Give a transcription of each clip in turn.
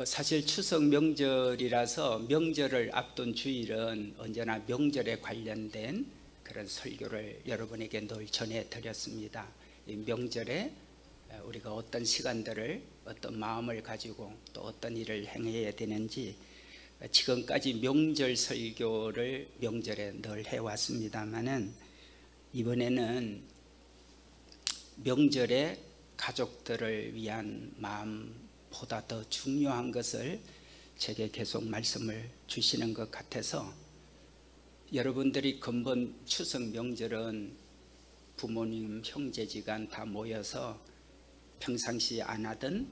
사실 추석 명절이라서 명절을 앞둔 주일은 언제나 명절에 관련된 그런 설교를 여러분에게 늘 전해드렸습니다. 이 명절에 우리가 어떤 시간들을 어떤 마음을 가지고 또 어떤 일을 행해야 되는지 지금까지 명절 설교를 명절에 늘 해왔습니다마는 이번에는 명절에 가족들을 위한 마음보다 더 중요한 것을 제게 계속 말씀을 주시는 것 같아서 여러분들이 근본 추석 명절은 부모님, 형제지간 다 모여서 평상시 안 하던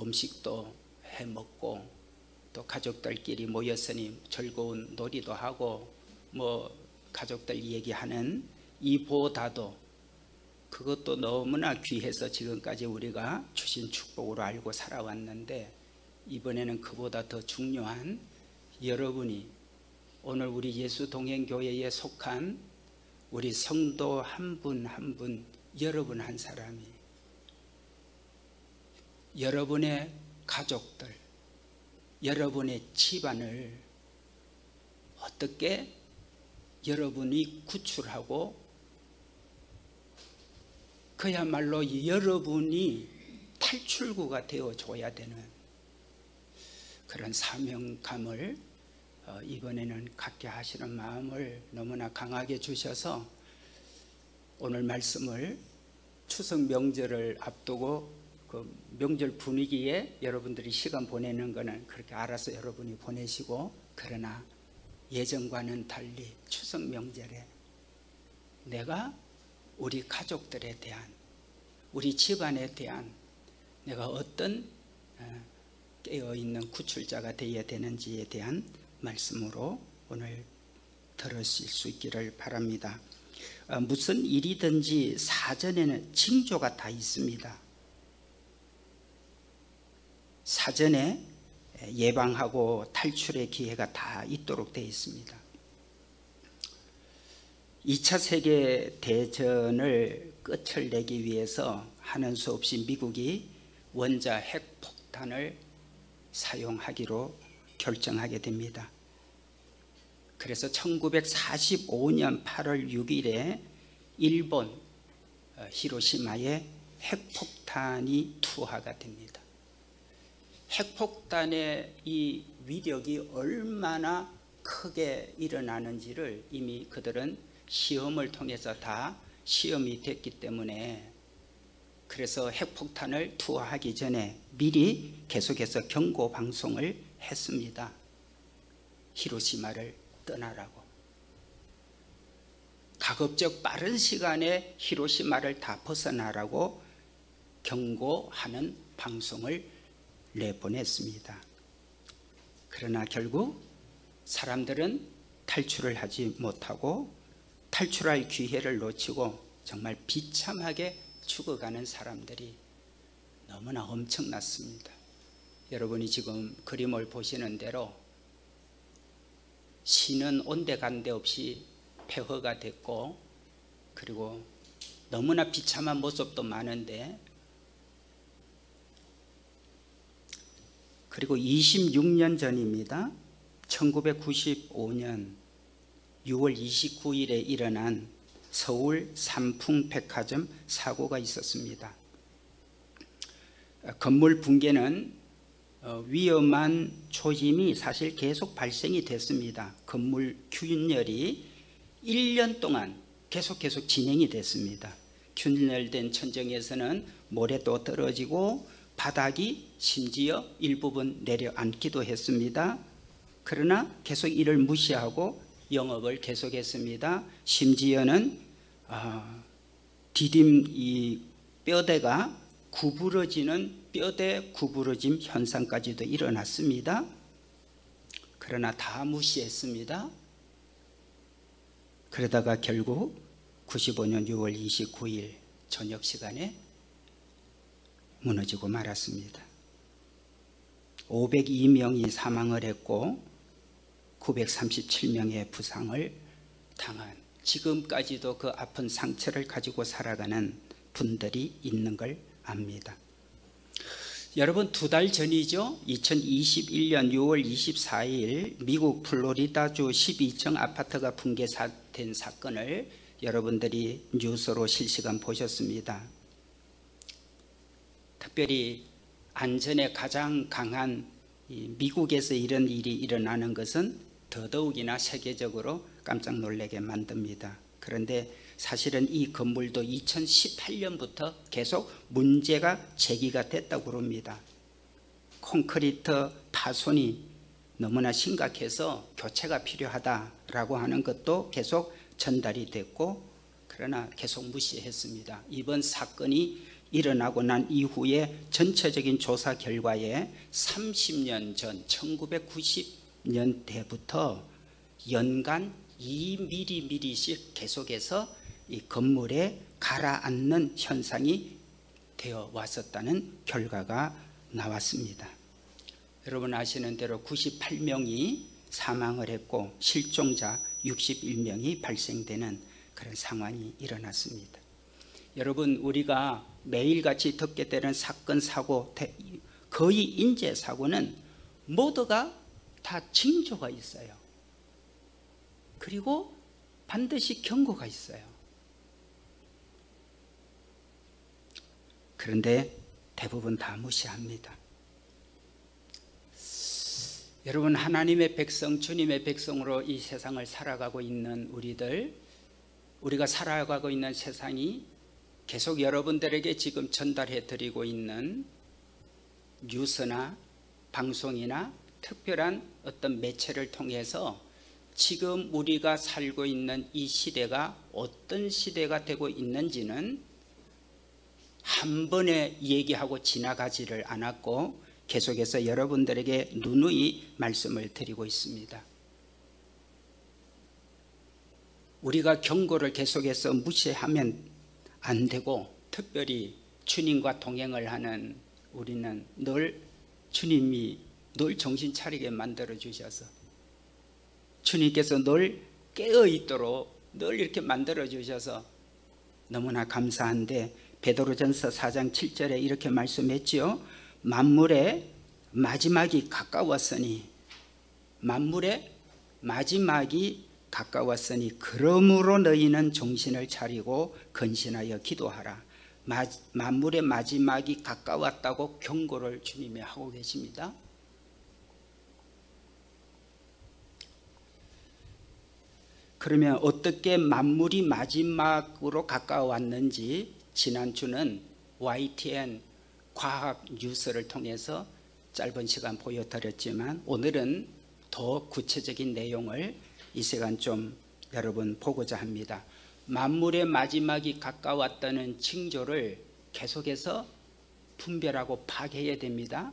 음식도 해먹고 또 가족들끼리 모였으니 즐거운 놀이도 하고 뭐 가족들 얘기하는 이보다도 그것도 너무나 귀해서 지금까지 우리가 주신 축복으로 알고 살아왔는데 이번에는 그보다 더 중요한 여러분이 오늘 우리 예수동행교회에 속한 우리 성도 한 분 한 분 여러분 한 사람이 여러분의 가족들 여러분의 집안을 어떻게 여러분이 구출하고 그야말로 여러분이 탈출구가 되어줘야 되는 그런 사명감을 이번에는 갖게 하시는 마음을 너무나 강하게 주셔서 오늘 말씀을 추석 명절을 앞두고 그 명절 분위기에 여러분들이 시간 보내는 거는 그렇게 알아서 여러분이 보내시고 그러나 예전과는 달리 추석 명절에 내가 우리 가족들에 대한 우리 집안에 대한 내가 어떤 깨어있는 구출자가 되어야 되는지에 대한 말씀으로 오늘 들으실 수 있기를 바랍니다. 무슨 일이든지 사전에는 징조가 다 있습니다. 사전에 예방하고 탈출의 기회가 다 있도록 되어 있습니다. 2차 세계대전을 끝을 내기 위해서 하는 수 없이 미국이 원자 핵폭탄을 사용하기로 결정하게 됩니다. 그래서 1945년 8월 6일에 일본 히로시마에 핵폭탄이 투하가 됩니다. 핵폭탄의 이 위력이 얼마나 크게 일어나는지를 이미 그들은 시험을 통해서 다 시험이 됐기 때문에 그래서 핵폭탄을 투하하기 전에 미리 계속해서 경고 방송을 했습니다. 히로시마를 떠나라고. 가급적 빠른 시간에 히로시마를 다 벗어나라고 경고하는 방송을 내보냈습니다. 그러나 결국 사람들은 탈출을 하지 못하고 탈출할 기회를 놓치고 정말 비참하게 죽어가는 사람들이 너무나 엄청났습니다. 여러분이 지금 그림을 보시는 대로 시는 온데간데 없이 폐허가 됐고 그리고 너무나 비참한 모습도 많은데 그리고 26년 전입니다. 1995년 6월 29일에 일어난 서울 삼풍백화점 사고가 있었습니다. 건물 붕괴는 위험한 초짐이 사실 계속 발생이 됐습니다. 건물 균열이 1년 동안 계속 진행이 됐습니다. 균열된 천정에서는 모래도 떨어지고 바닥이 심지어 일부분 내려앉기도 했습니다. 그러나 계속 이를 무시하고 영업을 계속했습니다. 심지어는 디딤 이 뼈대가 구부러지는 뼈대 구부러짐 현상까지도 일어났습니다. 그러나 다 무시했습니다. 그러다가 결국 95년 6월 29일 저녁 시간에 무너지고 말았습니다. 502명이 사망을 했고 937명의 부상을 당한 지금까지도 그 아픈 상처를 가지고 살아가는 분들이 있는 걸 압니다. 여러분, 2달 전이죠. 2021년 6월 24일 미국 플로리다주 12층 아파트가 붕괴된 사건을 여러분들이 뉴스로 실시간 보셨습니다. 특별히 안전에 가장 강한 미국에서 이런 일이 일어나는 것은 더더욱이나 세계적으로 깜짝 놀라게 만듭니다. 그런데 사실은 이 건물도 2018년부터 계속 문제가 제기가 됐다고 합니다. 콘크리트 파손이 너무나 심각해서 교체가 필요하다라고 하는 것도 계속 전달이 됐고, 그러나 계속 무시했습니다. 이번 사건이 일어나고 난 이후에 전체적인 조사 결과에 30년 전 1990년대부터 연간 2mm씩 계속해서 이 건물에 가라앉는 현상이 되어 왔었다는 결과가 나왔습니다. 여러분 아시는 대로 98명이 사망을 했고 실종자 61명이 발생되는 그런 상황이 일어났습니다. 여러분, 우리가 매일같이 듣게 되는 사건, 사고, 거의 인재 사고는 모두가 다 징조가 있어요. 그리고 반드시 경고가 있어요. 그런데 대부분 다 무시합니다. 여러분, 하나님의 백성, 주님의 백성으로 이 세상을 살아가고 있는 우리들, 우리가 살아가고 있는 세상이 계속 여러분들에게 지금 전달해 드리고 있는 뉴스나 방송이나 특별한 어떤 매체를 통해서 지금 우리가 살고 있는 이 시대가 어떤 시대가 되고 있는지는 한 번에 얘기하고 지나가지를 않았고 계속해서 여러분들에게 누누이 말씀을 드리고 있습니다. 우리가 경고를 계속해서 무시하면 안 되고, 특별히 주님과 동행을 하는 우리는 늘 주님이 늘 정신 차리게 만들어 주셔서, 주님께서 늘 깨어 있도록 늘 이렇게 만들어 주셔서 너무나 감사한데, 베드로전서 4장 7절에 이렇게 말씀했지요. 만물의 마지막이 가까웠으니, 만물의 마지막이 가까웠으니 그러므로 너희는 정신을 차리고 근신하여 기도하라. 만물의 마지막이 가까웠다고 경고를 주님이 하고 계십니다. 그러면 어떻게 만물이 마지막으로 가까워왔는지 지난주는 YTN 과학 뉴스를 통해서 짧은 시간 보여드렸지만, 오늘은 더 구체적인 내용을 이 시간 좀 여러분 보고자 합니다. 만물의 마지막이 가까웠다는 징조를 계속해서 분별하고 파악해야 됩니다.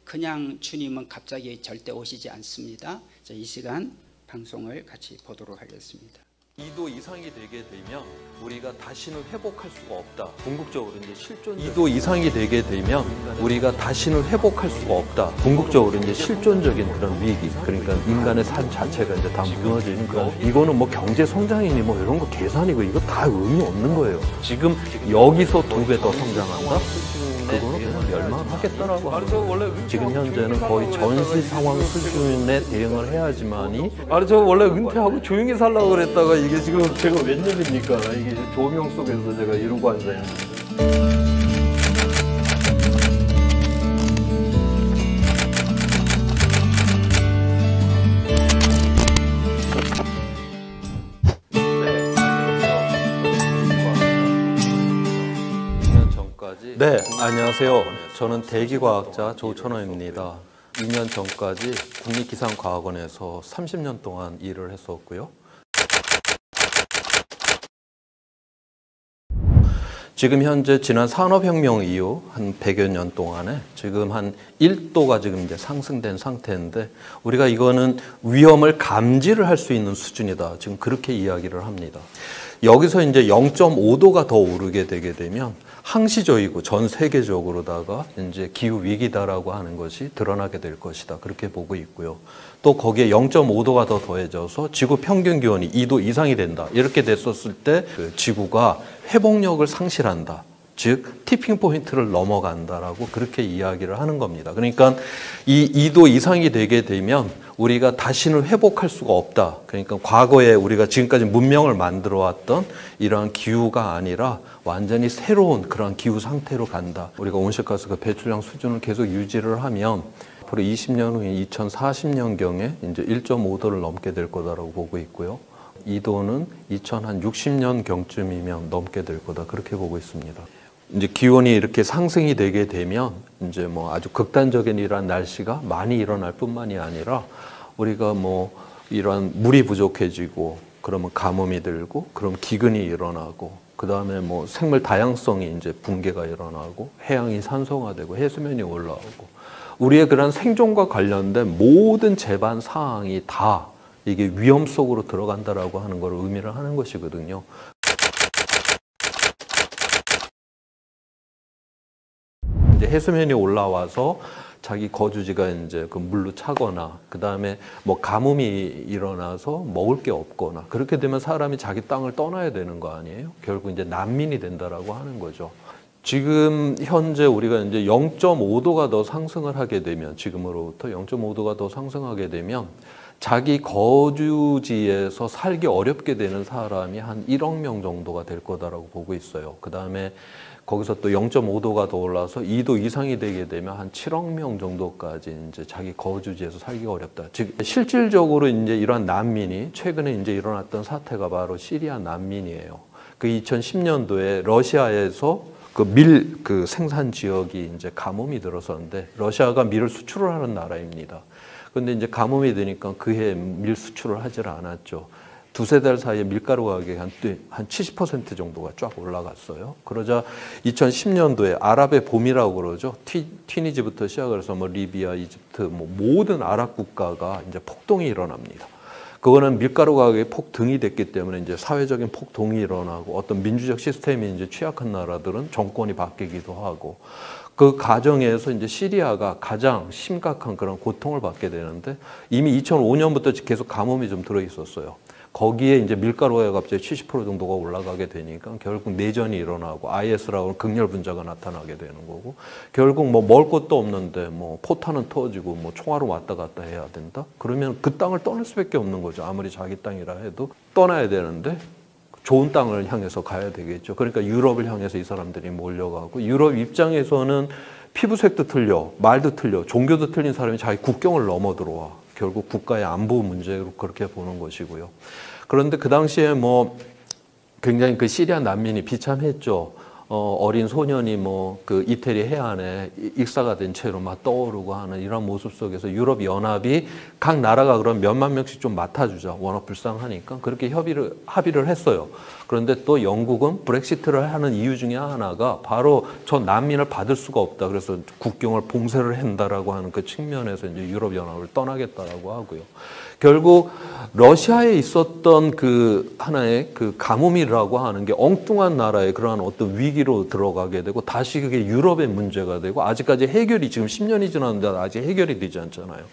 그냥 주님은 갑자기 절대 오시지 않습니다. 이 시간 방송을 같이 보도록 하겠습니다. 2도 이상이 되게 되면 우리가 다시는 회복할 수가 없다. 궁극적으로 이제 실존 2도 이상이 되게 되면 우리가 다시는 회복할 수가 없다. 궁극적으로 이제 실존적인 그런 위기, 그러니까 인간의 삶 자체가 이제 다 무너지는 거. 이거는 뭐 경제 성장이니 뭐 이런 거 계산이고 이거 다 의미 없는 거예요. 지금 여기서 2배 더 성장한다? 그거는 그냥 멸망하겠다라고 하는 거예요. 지금 현재는 거의 전시 상황 수준에 대응을 해야지만이. 아니 저 원래 은퇴하고 조용히 살라고 그랬다가 이게 지금 제가 웬일입니까? 이게 조명 속에서 제가 이러고 앉아있는데. 네, 안녕하세요. 저는 대기과학자 조천호입니다. 2년 전까지 국립기상과학원에서 30년 동안 일을 했었고요. 지금 현재 지난 산업혁명 이후 한 100여 년 동안에 지금 한 1도가 지금 이제 상승된 상태인데, 우리가 이거는 위험을 감지를 할 수 있는 수준이다. 지금 그렇게 이야기를 합니다. 여기서 이제 0.5도가 더 오르게 되게 되면 항시적이고 전 세계적으로다가 이제 기후 위기다라고 하는 것이 드러나게 될 것이다. 그렇게 보고 있고요. 또 거기에 0.5도가 더 더해져서 지구 평균 기온이 2도 이상이 된다. 이렇게 됐었을 때 그 지구가 회복력을 상실한다. 즉 티핑 포인트를 넘어간다라고 그렇게 이야기를 하는 겁니다. 그러니까 이 2도 이상이 되게 되면 우리가 다시는 회복할 수가 없다. 그러니까 과거에 우리가 지금까지 문명을 만들어 왔던 이러한 기후가 아니라 완전히 새로운 그런 기후 상태로 간다. 우리가 온실가스 그 배출량 수준을 계속 유지를 하면 앞으로 20년 후인 2040년경에 이제 1.5도를 넘게 될 거다라고 보고 있고요. 2도는 2060년경쯤이면 넘게 될 거다. 그렇게 보고 있습니다. 이제 기온이 이렇게 상승이 되게 되면 이제 뭐 아주 극단적인 이러한 날씨가 많이 일어날 뿐만이 아니라 우리가 뭐 이러한 물이 부족해지고 그러면 가뭄이 들고 그럼 기근이 일어나고 그 다음에 뭐 생물 다양성이 이제 붕괴가 일어나고 해양이 산성화되고 해수면이 올라오고 우리의 그런 생존과 관련된 모든 제반 사항이 다 이게 위험 속으로 들어간다라고 하는 걸 의미를 하는 것이거든요. 이제 해수면이 올라와서 자기 거주지가 이제 그 물로 차거나 그 다음에 뭐 가뭄이 일어나서 먹을 게 없거나 그렇게 되면 사람이 자기 땅을 떠나야 되는 거 아니에요? 결국 이제 난민이 된다라고 하는 거죠. 지금 현재 우리가 이제 0.5도가 더 상승을 하게 되면 지금으로부터 0.5도가 더 상승하게 되면 자기 거주지에서 살기 어렵게 되는 사람이 한 1억 명 정도가 될 거다라고 보고 있어요. 그 다음에 거기서 또 0.5도가 더 올라서 2도 이상이 되게 되면 한 7억 명 정도까지 이제 자기 거주지에서 살기가 어렵다. 즉 실질적으로 이제 이러한 난민이 최근에 이제 일어났던 사태가 바로 시리아 난민이에요. 그 2010년도에 러시아에서 그 생산 지역이 이제 가뭄이 들어섰는데 러시아가 밀을 수출을 하는 나라입니다. 그런데 이제 가뭄이 되니까 그해 밀 수출을 하질 않았죠. 두세 달 사이에 밀가루 가격이 한 70% 정도가 쫙 올라갔어요. 그러자 2010년도에 아랍의 봄이라고 그러죠. 튀니지부터 시작을 해서 뭐 리비아, 이집트, 뭐 모든 아랍 국가가 이제 폭동이 일어납니다. 그거는 밀가루 가격이 폭등이 됐기 때문에 이제 사회적인 폭동이 일어나고 어떤 민주적 시스템이 이제 취약한 나라들은 정권이 바뀌기도 하고 그 과정에서 이제 시리아가 가장 심각한 그런 고통을 받게 되는데 이미 2005년부터 계속 가뭄이 좀 들어 있었어요. 거기에 이제 밀가루가 갑자기 70% 정도가 올라가게 되니까 결국 내전이 일어나고 IS라고 하는 극렬 분자가 나타나게 되는 거고 결국 뭐 먹을 것도 없는데 뭐 포탄은 터지고 뭐 총알은 왔다 갔다 해야 된다? 그러면 그 땅을 떠날 수밖에 없는 거죠. 아무리 자기 땅이라 해도 떠나야 되는데 좋은 땅을 향해서 가야 되겠죠. 그러니까 유럽을 향해서 이 사람들이 몰려가고 유럽 입장에서는 피부색도 틀려, 말도 틀려, 종교도 틀린 사람이 자기 국경을 넘어 들어와. 결국 국가의 안보 문제로 그렇게 보는 것이고요. 그런데 그 당시에 뭐 굉장히 그 시리아 난민이 비참했죠. 어린 소년이 뭐 그 이태리 해안에 익사가 된 채로 막 떠오르고 하는 이런 모습 속에서 유럽 연합이 각 나라가 그럼 몇만 명씩 좀 맡아주자. 워낙 불쌍하니까 그렇게 합의를 했어요. 그런데 또 영국은 브렉시트를 하는 이유 중에 하나가 바로 저 난민을 받을 수가 없다. 그래서 국경을 봉쇄를 한다라고 하는 그 측면에서 이제 유럽 연합을 떠나겠다라고 하고요. 결국 러시아에 있었던 그 하나의 그 가뭄이라고 하는 게 엉뚱한 나라의 그러한 어떤 위기로 들어가게 되고 다시 그게 유럽의 문제가 되고 아직까지 해결이 지금 10년이 지났는데 아직 해결이 되지 않잖아요.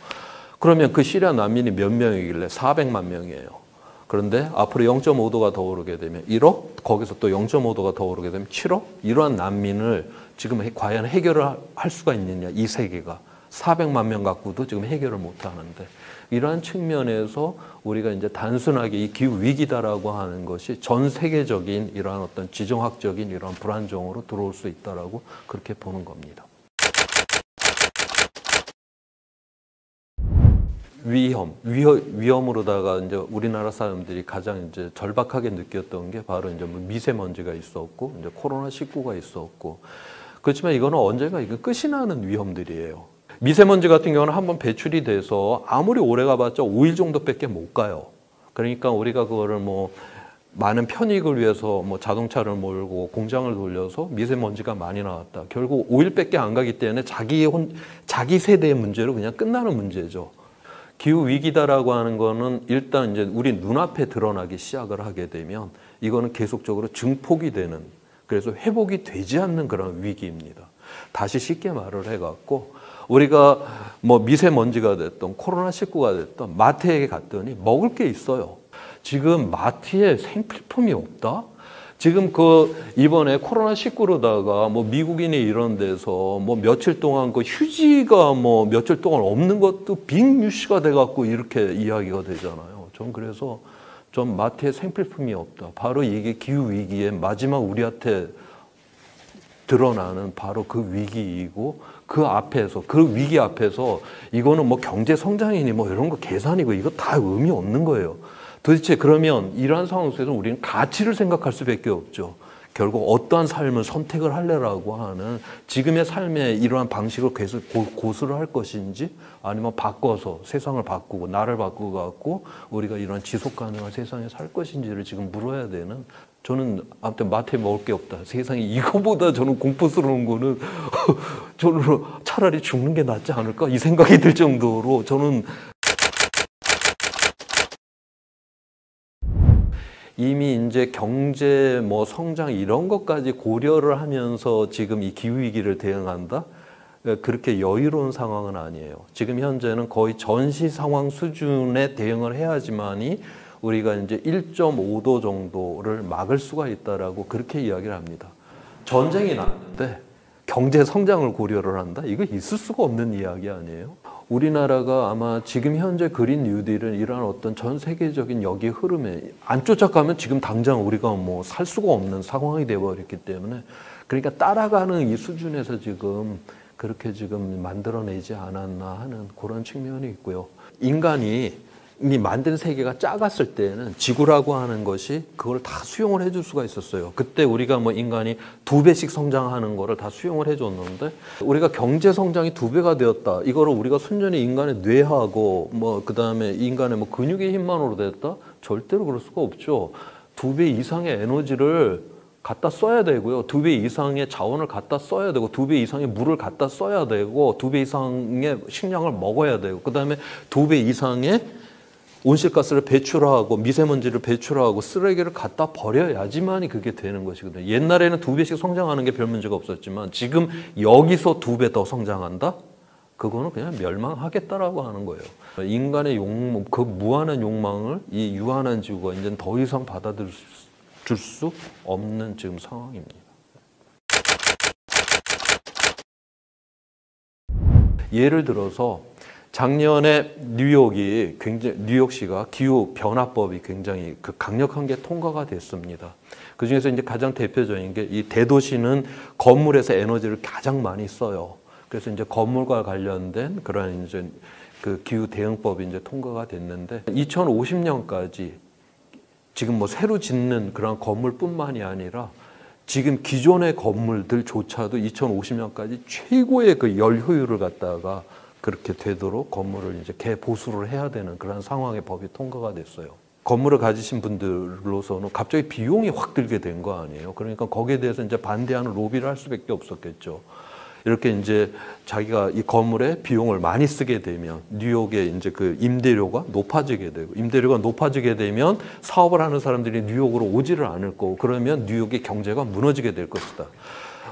그러면 그 시리아 난민이 몇 명이길래 400만 명이에요. 그런데 앞으로 0.5도가 더 오르게 되면 1억, 거기서 또 0.5도가 더 오르게 되면 7억? 이러한 난민을 지금 과연 해결을 할 수가 있느냐, 이 세계가. 400만 명 갖고도 지금 해결을 못 하는데 이러한 측면에서 우리가 이제 단순하게 이 기후 위기다라고 하는 것이 전 세계적인 이러한 어떤 지정학적인 이러한 불안정으로 들어올 수 있다라고 그렇게 보는 겁니다. 위험으로다가 이제 우리나라 사람들이 가장 이제 절박하게 느꼈던 게 바로 이제 미세먼지가 있었고 이제 코로나19가 있었고 그렇지만 이거는 언젠가 이거 끝이 나는 위험들이에요. 미세먼지 같은 경우는 한번 배출이 돼서 아무리 오래 가봤자 5일 정도밖에 못 가요. 그러니까 우리가 그거를 뭐 많은 편익을 위해서 뭐 자동차를 몰고 공장을 돌려서 미세먼지가 많이 나왔다. 결국 5일밖에 안 가기 때문에 자기 세대의 문제로 그냥 끝나는 문제죠. 기후 위기다라고 하는 거는 일단 이제 우리 눈앞에 드러나기 시작을 하게 되면 이거는 계속적으로 증폭이 되는 그래서 회복이 되지 않는 그런 위기입니다. 다시 쉽게 말을 해갖고 우리가 뭐 미세먼지가 됐던 코로나19가 됐던 마트에 갔더니 먹을 게 있어요. 지금 마트에 생필품이 없다? 지금 이번에 코로나19로다가 뭐 미국인이 이런 데서 뭐 며칠 동안 그 휴지가 뭐 며칠 동안 없는 것도 빅뉴스가 돼갖고 이렇게 이야기가 되잖아요. 전 그래서 좀 마트에 생필품이 없다. 바로 이게 기후위기의 마지막 우리한테 드러나는 바로 그 위기이고 그 위기 앞에서 이거는 뭐 경제 성장이니 뭐 이런 거 계산이고 이거 다 의미 없는 거예요. 도대체 그러면 이러한 상황 속에서 우리는 가치를 생각할 수밖에 없죠. 결국 어떠한 삶을 선택을 할래라고 하는 지금의 삶의 이러한 방식을 계속 고수를 할 것인지 아니면 바꿔서 세상을 바꾸고 나를 바꾸고 갖고 우리가 이런 지속 가능한 세상에 살 것인지를 지금 물어야 되는 저는 아무튼 마트에 먹을 게 없다. 세상에 이거보다 저는 공포스러운 거는 저는 차라리 죽는 게 낫지 않을까 이 생각이 들 정도로 저는 이미 이제 경제 뭐 성장 이런 것까지 고려를 하면서 지금 이 기후위기를 대응한다? 그렇게 여유로운 상황은 아니에요. 지금 현재는 거의 전시 상황 수준의 대응을 해야지만이 우리가 이제 1.5도 정도를 막을 수가 있다라고 그렇게 이야기를 합니다. 전쟁이 났는데 경제 성장을 고려를 한다? 이거 있을 수가 없는 이야기 아니에요? 우리나라가 아마 지금 현재 그린 뉴딜은 이러한 어떤 전 세계적인 여기 흐름에 안 쫓아가면 지금 당장 우리가 뭐 살 수가 없는 상황이 되어버렸기 때문에 그러니까 따라가는 이 수준에서 지금 그렇게 지금 만들어내지 않았나 하는 그런 측면이 있고요. 인간이 이미 만든 세계가 작았을 때는 지구라고 하는 것이 그걸 다 수용을 해줄 수가 있었어요. 그때 우리가 뭐 인간이 2배씩 성장하는 거를 다 수용을 해줬는데 우리가 경제 성장이 2배가 되었다. 이거를 우리가 순전히 인간의 뇌하고 뭐 그다음에 인간의 뭐 근육의 힘만으로 됐다? 절대로 그럴 수가 없죠. 2배 이상의 에너지를 갖다 써야 되고요. 2배 이상의 자원을 갖다 써야 되고 2배 이상의 물을 갖다 써야 되고 2배 이상의 식량을 먹어야 되고 그다음에 2배 이상의 온실가스를 배출하고 미세먼지를 배출하고 쓰레기를 갖다 버려야지만이 그게 되는 것이거든요. 옛날에는 2배씩 성장하는 게 별 문제가 없었지만 지금 여기서 2배 더 성장한다? 그거는 그냥 멸망하겠다라고 하는 거예요. 인간의 욕망, 그 무한한 욕망을 이 유한한 지구가 이제 더 이상 받아들일 수 없는 지금 상황입니다. 예를 들어서 작년에 뉴욕시가 기후 변화법이 굉장히 강력한 게 통과가 됐습니다. 그 중에서 이제 가장 대표적인 게 이 대도시는 건물에서 에너지를 가장 많이 써요. 그래서 이제 건물과 관련된 그런 이제 그 기후 대응법이 이제 통과가 됐는데 2050년까지 지금 뭐 새로 짓는 그런 건물뿐만이 아니라 지금 기존의 건물들조차도 2050년까지 최고의 그 열 효율을 갖다가 그렇게 되도록 건물을 이제 개보수를 해야 되는 그런 상황의 법이 통과가 됐어요. 건물을 가지신 분들로서는 갑자기 비용이 확 들게 된 거 아니에요. 그러니까 거기에 대해서 이제 반대하는 로비를 할 수밖에 없었겠죠. 이렇게 이제 자기가 이 건물에 비용을 많이 쓰게 되면 뉴욕의 이제 그 임대료가 높아지게 되고 임대료가 높아지게 되면 사업을 하는 사람들이 뉴욕으로 오지를 않을 거고 그러면 뉴욕의 경제가 무너지게 될 것이다.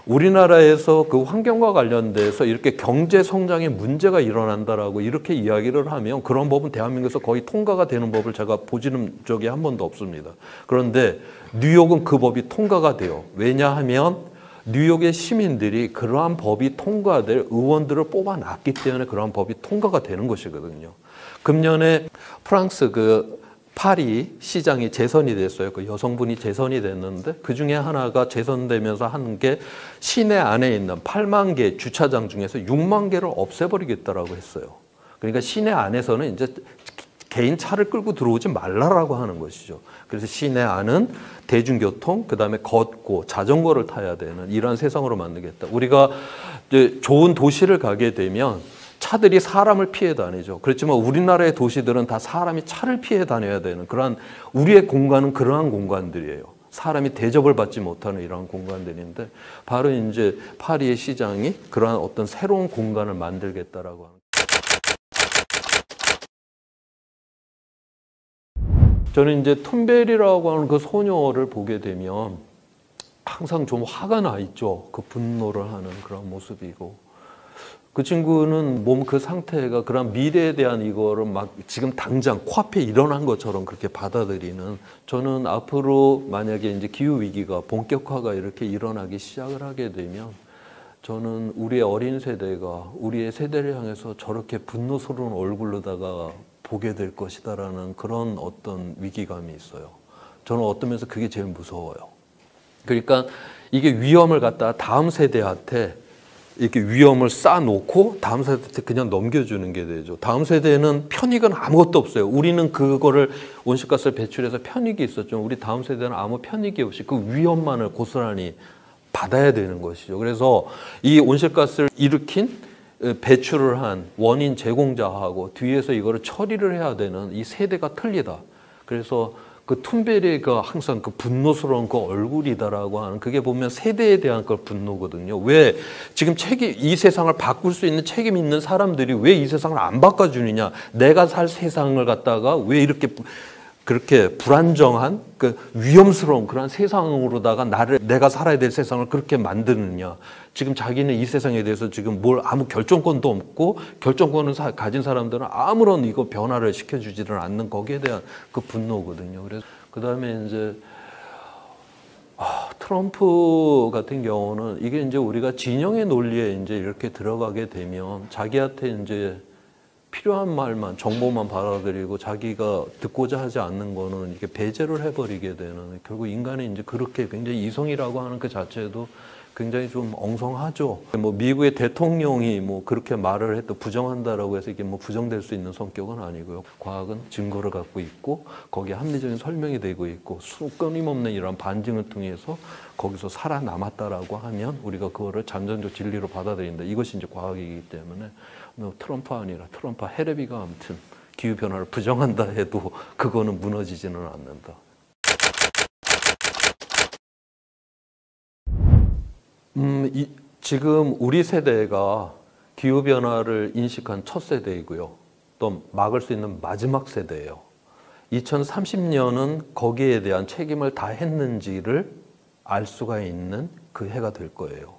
우리나라에서 그 환경과 관련돼서 이렇게 경제 성장에 문제가 일어난다라고 이렇게 이야기를 하면 그런 법은 대한민국에서 거의 통과가 되는 법을 제가 보지는 적이 한 번도 없습니다. 그런데 뉴욕은 그 법이 통과가 돼요. 왜냐하면 뉴욕의 시민들이 그러한 법이 통과될 의원들을 뽑아놨기 때문에 그러한 법이 통과가 되는 것이거든요. 금년에 프랑스 파리 시장이 재선이 됐어요. 그 여성분이 재선이 됐는데 그 중에 하나가 재선되면서 한 게 시내 안에 있는 8만 개 주차장 중에서 6만 개를 없애버리겠다라고 했어요. 그러니까 시내 안에서는 이제 개인 차를 끌고 들어오지 말라라고 하는 것이죠. 그래서 시내 안은 대중교통, 그다음에 걷고 자전거를 타야 되는 이러한 세상으로 만들겠다. 우리가 이제 좋은 도시를 가게 되면 차들이 사람을 피해 다니죠. 그렇지만 우리나라의 도시들은 다 사람이 차를 피해 다녀야 되는 그러한 우리의 공간은 그러한 공간들이에요. 사람이 대접을 받지 못하는 이러한 공간들인데 바로 이제 파리의 시장이 그러한 어떤 새로운 공간을 만들겠다라고 하는. 저는 이제 툰베리라고 하는 그 소녀를 보게 되면 항상 좀 화가 나 있죠. 그 분노를 하는 그런 모습이고. 그 친구는 몸 그 상태가 그런 미래에 대한 이거를 막 지금 당장 코앞에 일어난 것처럼 그렇게 받아들이는, 저는 앞으로 만약에 이제 기후 위기가 본격화가 이렇게 일어나기 시작을 하게 되면 저는 우리의 어린 세대가 우리의 세대를 향해서 저렇게 분노스러운 얼굴로다가 보게 될 것이다라는 그런 어떤 위기감이 있어요. 저는 어떤 면에서 그게 제일 무서워요. 그러니까 이게 위험을 갖다 다음 세대한테 이렇게 위험을 쌓아놓고 다음 세대한테 그냥 넘겨주는 게 되죠. 다음 세대는 편익은 아무것도 없어요. 우리는 그거를 온실가스를 배출해서 편익이 있었죠. 우리 다음 세대는 아무 편익이 없이 그 위험만을 고스란히 받아야 되는 것이죠. 그래서 이 온실가스를 일으킨 배출을 한 원인 제공자하고 뒤에서 이거를 처리를 해야 되는 이 세대가 틀리다. 그래서 그 툰베리가 항상 그 분노스러운 그 얼굴이다라고 하는, 그게 보면 세대에 대한 그 분노거든요. 왜 지금 이 세상을 바꿀 수 있는 책임 있는 사람들이 왜 이 세상을 안 바꿔주느냐? 내가 살 세상을 갖다가 왜 이렇게 그렇게 불안정한 그 위험스러운 그런 세상으로다가 내가 살아야 될 세상을 그렇게 만드느냐. 지금 자기는 이 세상에 대해서 지금 아무 결정권도 없고, 결정권을 가진 사람들은 아무런 이거 변화를 시켜주지를 않는 거기에 대한 그 분노거든요. 그래서 그 다음에 이제 트럼프 같은 경우는 이게 이제 우리가 진영의 논리에 이제 이렇게 들어가게 되면 자기한테 이제 필요한 말만, 정보만 받아들이고 자기가 듣고자 하지 않는 거는 이렇게 배제를 해버리게 되는, 결국 인간이 이제 그렇게 굉장히 이성이라고 하는 그 자체도 굉장히 좀 엉성하죠. 뭐 미국의 대통령이 뭐 그렇게 말을 했다 부정한다라고 해서 이게 뭐 부정될 수 있는 성격은 아니고요. 과학은 증거를 갖고 있고 거기에 합리적인 설명이 되고 있고 끊임없는 이런 반증을 통해서 거기서 살아남았다라고 하면 우리가 그거를 잠정적 진리로 받아들인다. 이것이 이제 과학이기 때문에 트럼프 아니라 트럼프 헤레비가 아무튼 기후변화를 부정한다 해도 그거는 무너지지는 않는다. 지금 우리 세대가 기후변화를 인식한 첫 세대이고요. 또 막을 수 있는 마지막 세대예요. 2030년은 거기에 대한 책임을 다 했는지를 알 수가 있는 그 해가 될 거예요.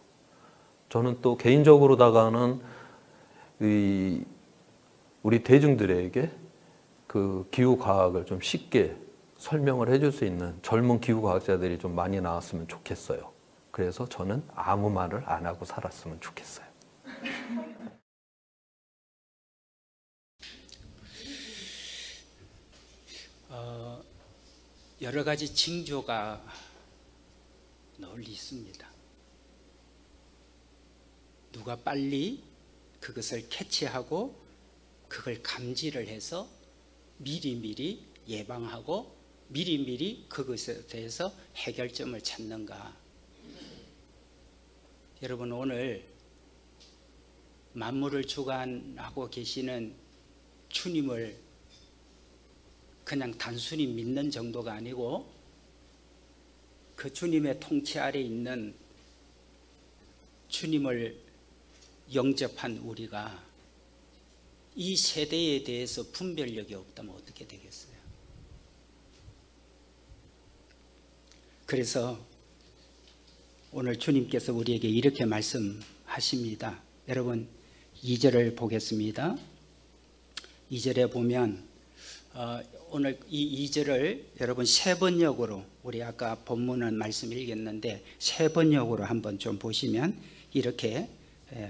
저는 또 개인적으로다가는 우리 대중들에게 그 기후과학을 좀 쉽게 설명을 해줄 수 있는 젊은 기후과학자들이 좀 많이 나왔으면 좋겠어요. 그래서 저는 아무 말을 안 하고 살았으면 좋겠어요. 여러 가지 징조가 널리 있습니다. 누가 빨리 그것을 캐치하고 그걸 감지를 해서 미리미리 예방하고 미리미리 그것에 대해서 해결점을 찾는가. 여러분, 오늘 만물을 주관하고 계시는 주님을 그냥 단순히 믿는 정도가 아니고 그 주님의 통치 아래 있는 주님을 영접한 우리가 이 세대에 대해서 분별력이 없다면 어떻게 되겠어요? 그래서 오늘 주님께서 우리에게 이렇게 말씀하십니다. 여러분 2절을 보겠습니다. 2절에 보면 오늘 이 2절을 여러분 세 번역으로, 우리 아까 본문은 말씀 읽었는데 세 번역으로 한번 좀 보시면 이렇게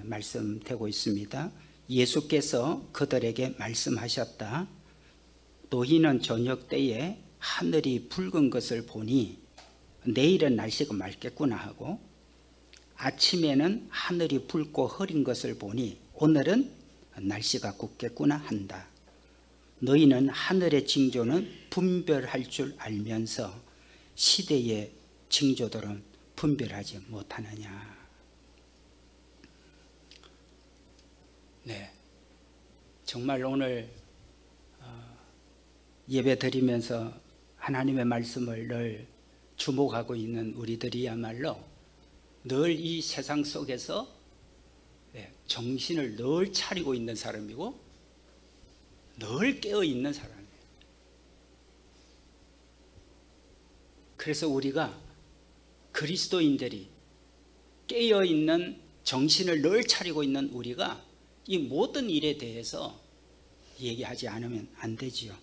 말씀되고 있습니다. 예수께서 그들에게 말씀하셨다. 너희는 저녁 때에 하늘이 붉은 것을 보니 내일은 날씨가 맑겠구나 하고, 아침에는 하늘이 붉고 흐린 것을 보니 오늘은 날씨가 굽겠구나 한다. 너희는 하늘의 징조는 분별할 줄 알면서 시대의 징조들은 분별하지 못하느냐. 네, 정말 오늘 예배 드리면서 하나님의 말씀을 늘 주목하고 있는 우리들이야말로 늘 이 세상 속에서 정신을 늘 차리고 있는 사람이고 늘 깨어 있는 사람이에요. 그래서 우리가 그리스도인들이 깨어 있는, 정신을 늘 차리고 있는 우리가 이 모든 일에 대해서 얘기하지 않으면 안 되지요.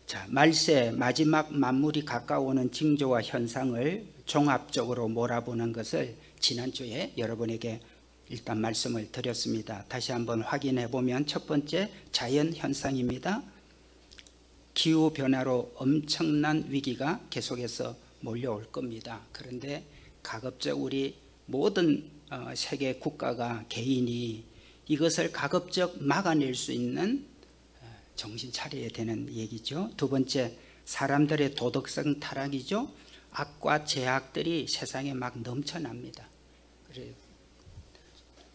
자, 말세 마지막 만물이 가까워오는 징조와 현상을 종합적으로 몰아보는 것을 지난주에 여러분에게 일단 말씀을 드렸습니다. 다시 한번 확인해 보면 첫 번째 자연현상입니다. 기후변화로 엄청난 위기가 계속해서 몰려올 겁니다. 그런데 가급적 우리 모든 세계 국가가 개인이 이것을 가급적 막아낼 수 있는 정신 차려야 되는 얘기죠. 두 번째, 사람들의 도덕성 타락이죠. 악과 죄악들이 세상에 막 넘쳐납니다.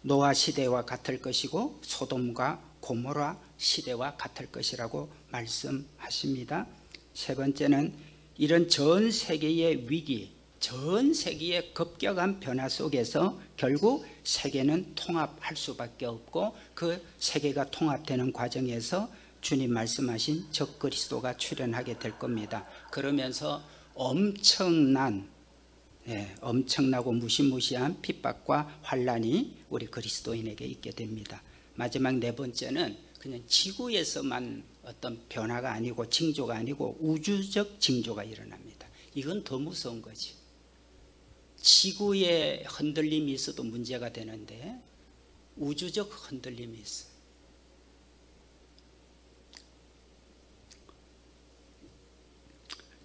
노아 시대와 같을 것이고 소돔과 고모라 시대와 같을 것이라고 말씀하십니다. 세 번째는 이런 전 세계의 위기, 전 세계의 급격한 변화 속에서 결국 세계는 통합할 수밖에 없고 그 세계가 통합되는 과정에서 주님 말씀하신 적그리스도가 출현하게 될 겁니다. 그러면서 엄청나고 무시무시한 핍박과 환란이 우리 그리스도인에게 있게 됩니다. 마지막 네 번째는 그냥 지구에서만 어떤 변화가 아니고 징조가 아니고 우주적 징조가 일어납니다. 이건 더 무서운 거지. 지구에 흔들림이 있어도 문제가 되는데 우주적 흔들림이 있어요.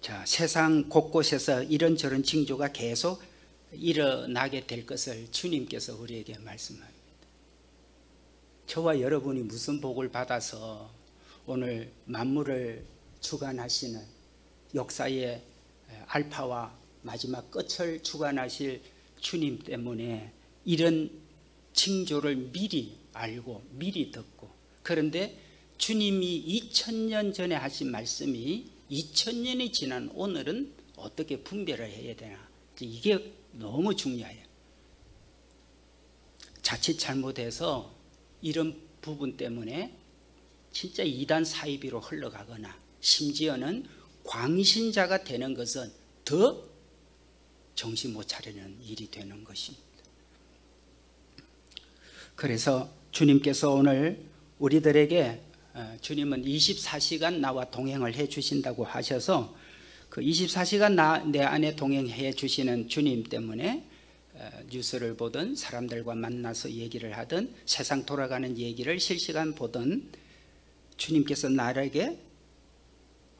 자, 세상 곳곳에서 이런저런 징조가 계속 일어나게 될 것을 주님께서 우리에게 말씀합니다. 저와 여러분이 무슨 복을 받아서 오늘 만물을 주관하시는 역사의 알파와 마지막 끝을 주관하실 주님 때문에 이런 징조를 미리 알고 미리 듣고, 그런데 주님이 2000년 전에 하신 말씀이 2000년이 지난 오늘은 어떻게 분별을 해야 되나, 이게 너무 중요해요. 자칫 잘못해서 이런 부분 때문에 진짜 이단 사이비로 흘러가거나 심지어는 광신자가 되는 것은 더 정신 못 차리는 일이 되는 것입니다. 그래서 주님께서 오늘 우리들에게 주님은 24시간 나와 동행을 해 주신다고 하셔서 그 24시간 내 안에 동행해 주시는 주님 때문에 뉴스를 보든 사람들과 만나서 얘기를 하든 세상 돌아가는 얘기를 실시간 보든 주님께서 나에게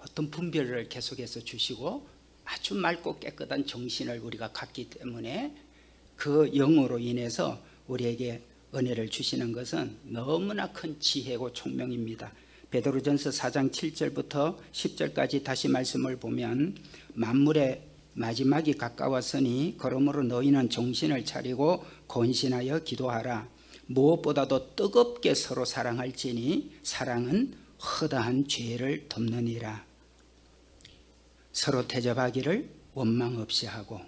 어떤 분별을 계속해서 주시고 아주 맑고 깨끗한 정신을 우리가 갖기 때문에 그 영으로 인해서 우리에게 은혜를 주시는 것은 너무나 큰 지혜고 총명입니다. 베드로전서 4장 7절부터 10절까지 다시 말씀을 보면 만물의 마지막이 가까웠으니 그러므로 너희는 정신을 차리고 권신하여 기도하라. 무엇보다도 뜨겁게 서로 사랑할지니 사랑은 허다한 죄를 덮느니라. 서로 대접하기를 원망 없이 하고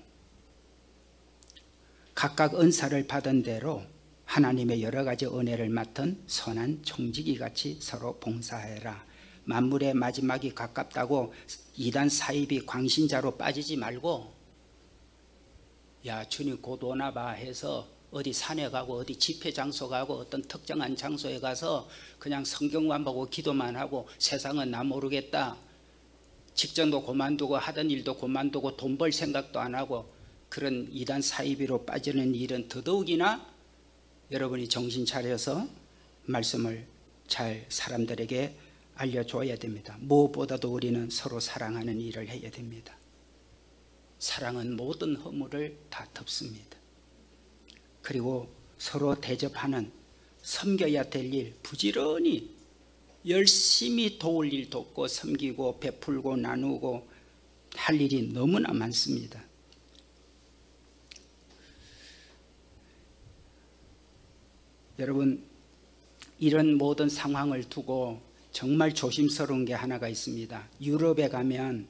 각각 은사를 받은 대로 하나님의 여러 가지 은혜를 맡은 선한 청지기 같이 서로 봉사해라. 만물의 마지막이 가깝다고 이단 사이비 광신자로 빠지지 말고, 야 주님 곧 오나 봐 해서 어디 산에 가고 어디 집회 장소 가고 어떤 특정한 장소에 가서 그냥 성경만 보고 기도만 하고 세상은 나 모르겠다, 직장도 그만두고 하던 일도 그만두고 돈 벌 생각도 안 하고 그런 이단 사이비로 빠지는 일은 더더욱이나 여러분이 정신 차려서 말씀을 잘 사람들에게 알려줘야 됩니다. 무엇보다도 우리는 서로 사랑하는 일을 해야 됩니다. 사랑은 모든 허물을 다 덮습니다. 그리고 서로 대접하는, 섬겨야 될 일 부지런히 열심히 도울 일 돕고 섬기고 베풀고 나누고 할 일이 너무나 많습니다. 여러분, 이런 모든 상황을 두고 정말 조심스러운 게 하나가 있습니다. 유럽에 가면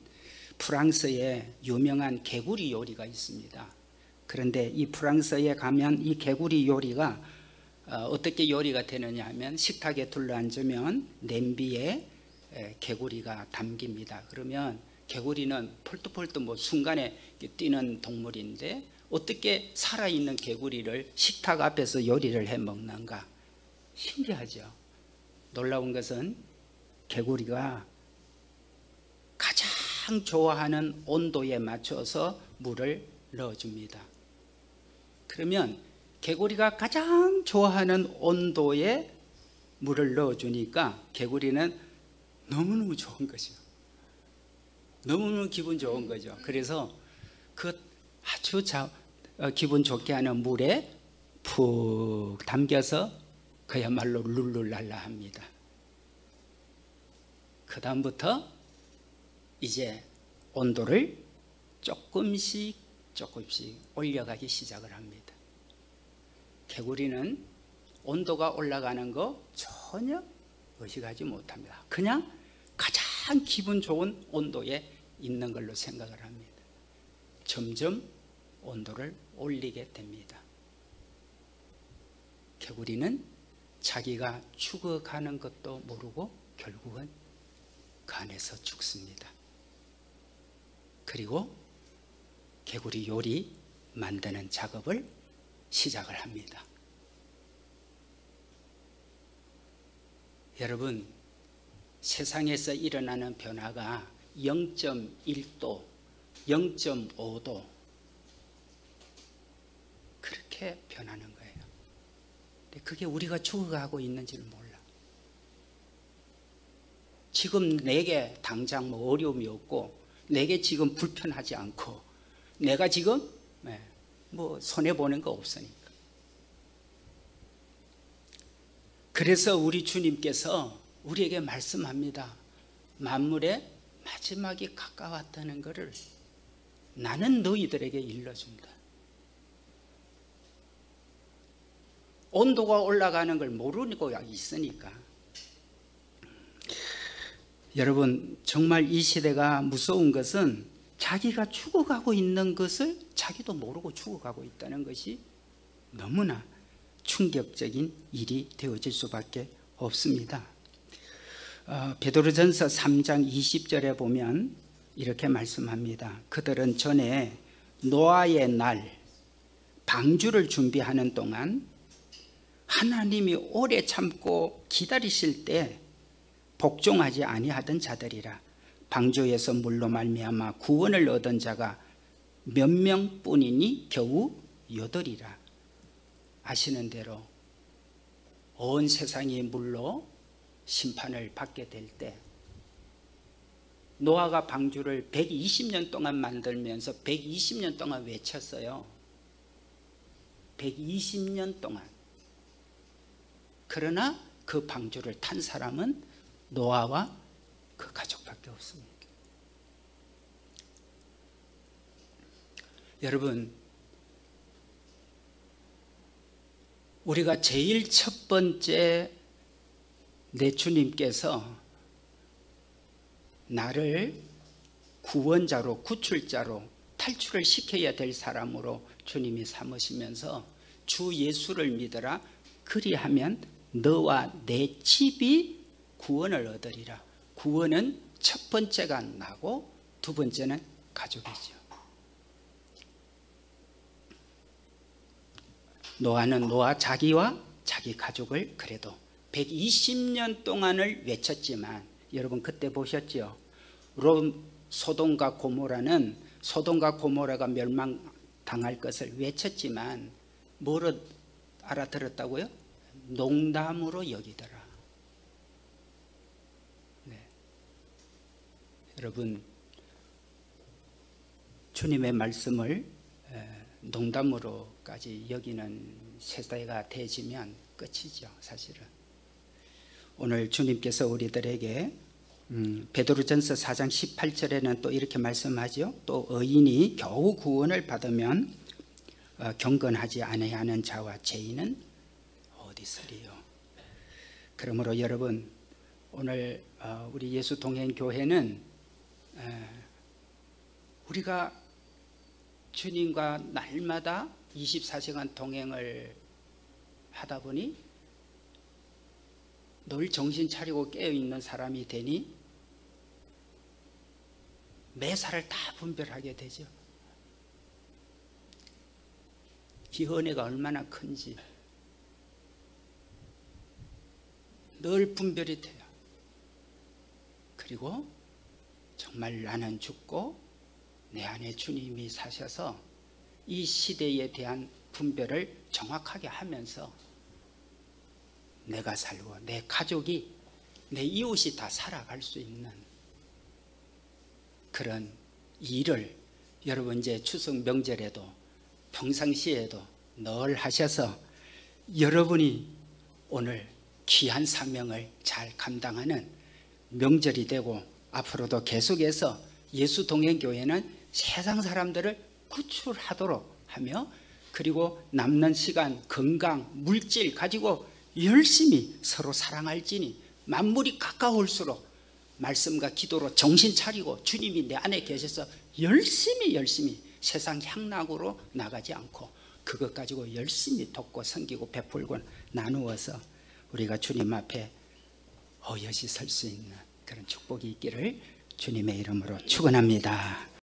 프랑스에 유명한 개구리 요리가 있습니다. 그런데 이 프랑스에 가면 이 개구리 요리가 어떻게 요리가 되느냐 하면 식탁에 둘러앉으면 냄비에 개구리가 담깁니다. 그러면 개구리는 폴트폴트 순간에 뛰는 동물인데 어떻게 살아있는 개구리를 식탁 앞에서 요리를 해 먹는가? 신기하죠. 놀라운 것은 개구리가 가장 좋아하는 온도에 맞춰서 물을 넣어줍니다. 그러면 개구리가 가장 좋아하는 온도에 물을 넣어주니까 개구리는 너무너무 좋은 거죠. 너무너무 기분 좋은 거죠. 그래서 그 아주 기분 좋게 하는 물에 푹 담겨서 그야말로 룰루랄라 합니다. 그 다음부터 이제 온도를 조금씩 올려가기 시작을 합니다. 개구리는 온도가 올라가는 거 전혀 의식하지 못합니다. 그냥 가장 기분 좋은 온도에 있는 걸로 생각을 합니다. 점점 온도를 올리게 됩니다. 개구리는 자기가 죽어가는 것도 모르고 결국은 그 안에서 죽습니다. 그리고 개구리 요리 만드는 작업을 시작을 합니다. 여러분, 세상에서 일어나는 변화가 0.1도, 0.5도 그렇게 변하는 거예요. 근데 그게 우리가 죽어가고 있는지를 몰라. 지금 내게 당장 뭐 어려움이 없고, 내게 지금 불편하지 않고, 내가 지금 뭐 손해보는 거 없으니까. 그래서 우리 주님께서 우리에게 말씀합니다. 만물의 마지막이 가까웠다는 것을 나는 너희들에게 일러준다. 온도가 올라가는 걸 모르고 있으니까. 여러분, 정말 이 시대가 무서운 것은 자기가 죽어가고 있는 것을 자기도 모르고 죽어가고 있다는 것이 너무나 충격적인 일이 되어질 수밖에 없습니다. 베드로전서 3장 20절에 보면 이렇게 말씀합니다. 그들은 전에 노아의 날 방주를 준비하는 동안 하나님이 오래 참고 기다리실 때 복종하지 아니하던 자들이라. 방주에서 물로 말미암아 구원을 얻은 자가 몇 명뿐이니 겨우 8이라. 아시는 대로 온 세상이 물로 심판을 받게 될 때 노아가 방주를 120년 동안 만들면서 120년 동안 외쳤어요. 120년 동안. 그러나 그 방주를 탄 사람은 노아와 그 가족밖에 없습니다. 여러분, 우리가 제일 첫 번째 내 주님께서 나를 구원자로, 구출자로 탈출을 시켜야 될 사람으로 주님이 삼으시면서 주 예수를 믿어라. 그리하면 너와 내 집이 구원을 얻으리라. 구원은 첫 번째가 나고 두 번째는 가족이죠. 노아는 노아 자기와 자기 가족을 그래도 120년 동안을 외쳤지만, 여러분 그때 보셨죠? 소돔과 고모라가 멸망당할 것을 외쳤지만 뭐로 알아들었다고요? 농담으로 여기더라. 네. 여러분, 주님의 말씀을 농담으로까지 여기는 세대가 되지면 끝이죠, 사실은. 오늘 주님께서 우리들에게 베드로전서 4장 18절에는 또 이렇게 말씀하죠. 또 의인이 겨우 구원을 받으면 경건하지 아니하는 자와 죄인은 어디 있으리요. 그러므로 여러분, 오늘 우리 예수 동행 교회는 우리가 주님과 날마다 24시간 동행을 하다 보니 늘 정신 차리고 깨어있는 사람이 되니 매사를 다 분별하게 되죠. 이 은혜가 얼마나 큰지. 늘 분별이 돼요. 그리고 정말 나는 죽고 내 안에 주님이 사셔서 이 시대에 대한 분별을 정확하게 하면서 내가 살고 내 가족이, 내 이웃이 다 살아갈 수 있는 그런 일을 여러분 이제 추석 명절에도 평상시에도 늘 하셔서 여러분이 오늘 귀한 사명을 잘 감당하는 명절이 되고, 앞으로도 계속해서 예수동행교회는 세상 사람들을 구출하도록 하며, 그리고 남는 시간 건강 물질 가지고 열심히 서로 사랑할지니 만물이 가까울수록 말씀과 기도로 정신 차리고 주님이 내 안에 계셔서 열심히 세상 향락으로 나가지 않고 그것 가지고 열심히 돕고 섬기고 베풀고 나누어서 우리가 주님 앞에 어여시 설 수 있는 그런 축복이 있기를 주님의 이름으로 축원합니다.